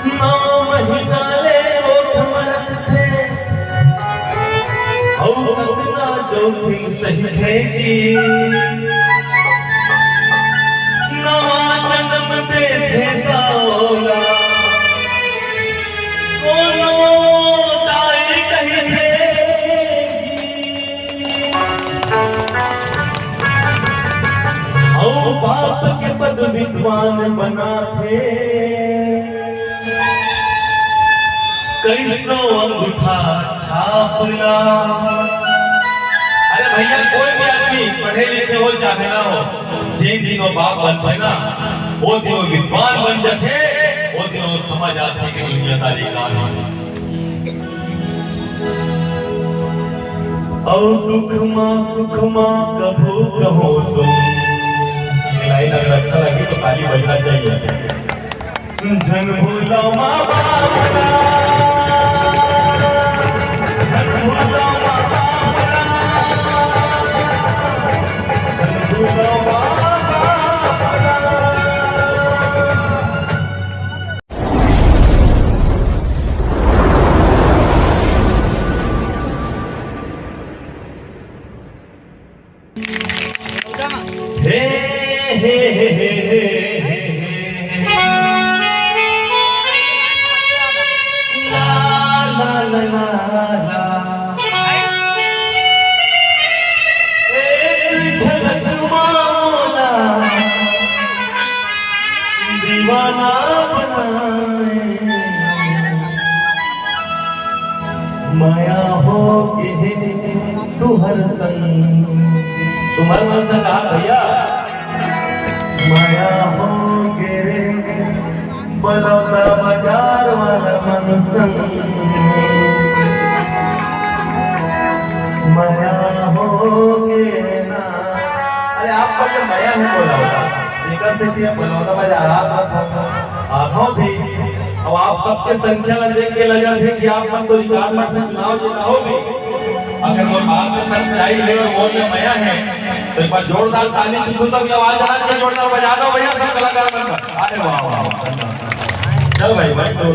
9 महीना ले ओठ मरत थे और कितना जोखिम सही घेगी नवा जन्म दे देता ओला कोनो दाई कही बाप के पद विद्वान बना थे कैसो अंगूठा छापला। अरे भैया कोई भी आदमी पढ़े लिखे हो चाहे ना हो जिन दिनों बाप बनते ना वो दिनों विद्वान बन जाते वो दिनों समझ आते कि दुनियादारी का और दुख मां कभू कहो तुम लाइन अगर अच्छा लगे तो ताली बजना चाहिए। जन भूलो माँ बाप ना, जन भूलो माँ बाप ना, जन भूलो माँ बाप ना। दीवाना बनाए माया हो के तू हर संग तुम्हारा मन से कहा भैया माया हो गे बलौता बाजार वाला मन संग माया हो गे ना। अरे आपका जो माया है बोला होगा बलौदा बाजार आप भी अब आप सबके संख्या में देख के लगा थे कि आप मन तो रिकॉर्ड में चुनाव जीता होगी। अगर वो बात में सच्चाई है और वो में माया है तो एक बार जोरदार ताली पीछे तक आवाज आना चाहिए जोरदार बजा दो भैया सब कलाकार मिलकर। अरे वाह वाह चल भाई भाई तो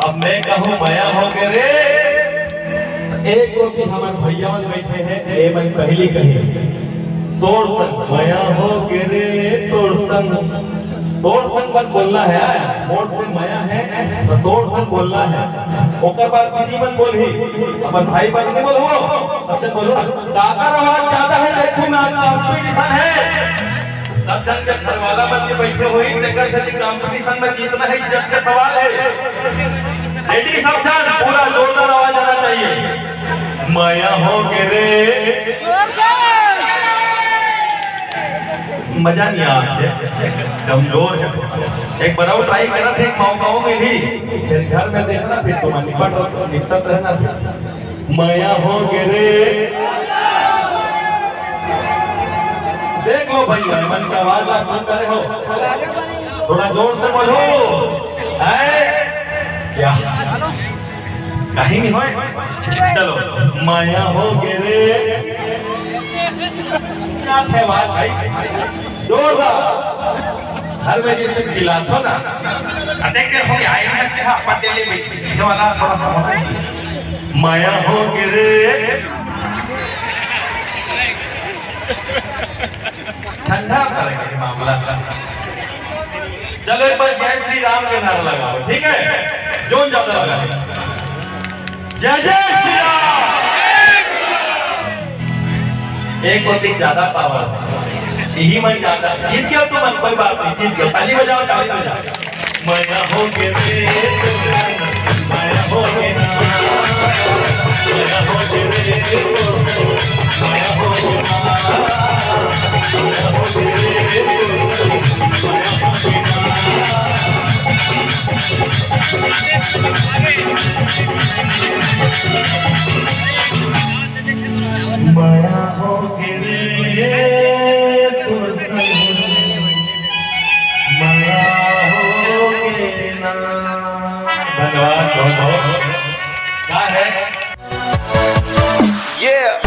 अब मैं कहूँ माया हो गए रे एक को भी हमारे भैया बैठे हैं ए मैं पहली कही तोड़ संग माया हो गए रे तोड़ संग मत बोलना है मोर से माया है तो तोड़ संग बोलना है ओकर बाद दीदी मत बोलही अपन भाई बन के बोलो सबसे बोलो काका आवाज ज्यादा है देखो ना कंपटीशन है सब जन के घर वाला बन के बैठे हुई लेकर से कंपटीशन में जीतना है इज्जत का सवाल है रेडी सावधान, पूरा जोरदार आवाज आना चाहिए। माया हो के रे, मजा नहीं आ रहा है, कमजोर है। एक बार और ट्राई करा थे, मौकाओं में भी फिर घर में देखना, फिर तुम निपट रहना। माया हो के रे, देख लो भैया, मन का आवाज आप सुन रहे हो, थोड़ा जोर से बोलो। क्या कहीं नहीं होए, चलो। माया हो के रे, क्या है बात भाई, जोरदार हर वजह से खिलाते ना, अटैक कर हो गया आई नहीं सकते हाँ पटेली पीछे वाला थोड़ा सा होना चाहिए। माया हो के रे, ठंडा करेंगे मामला। चलो एक बार जय श्री राम के नारा लगाओ, ठीक है, जोन ज्यादा लगा, जय जय श्री राम। एक होती ज्यादा पावर, यही मन जाता है, जीत गया तो मन, कोई बात नहीं, जीत गया, ताली बजाओ, ताली बजाओ। माया हो के रे, माया हो के ना, माया हो के रे, माया हो के ना, माया हो के रे, माया हो के ना। माया हो के रे, माया हो के ना। धन्यवाद बहुत बहुत। क्या है? Yeah.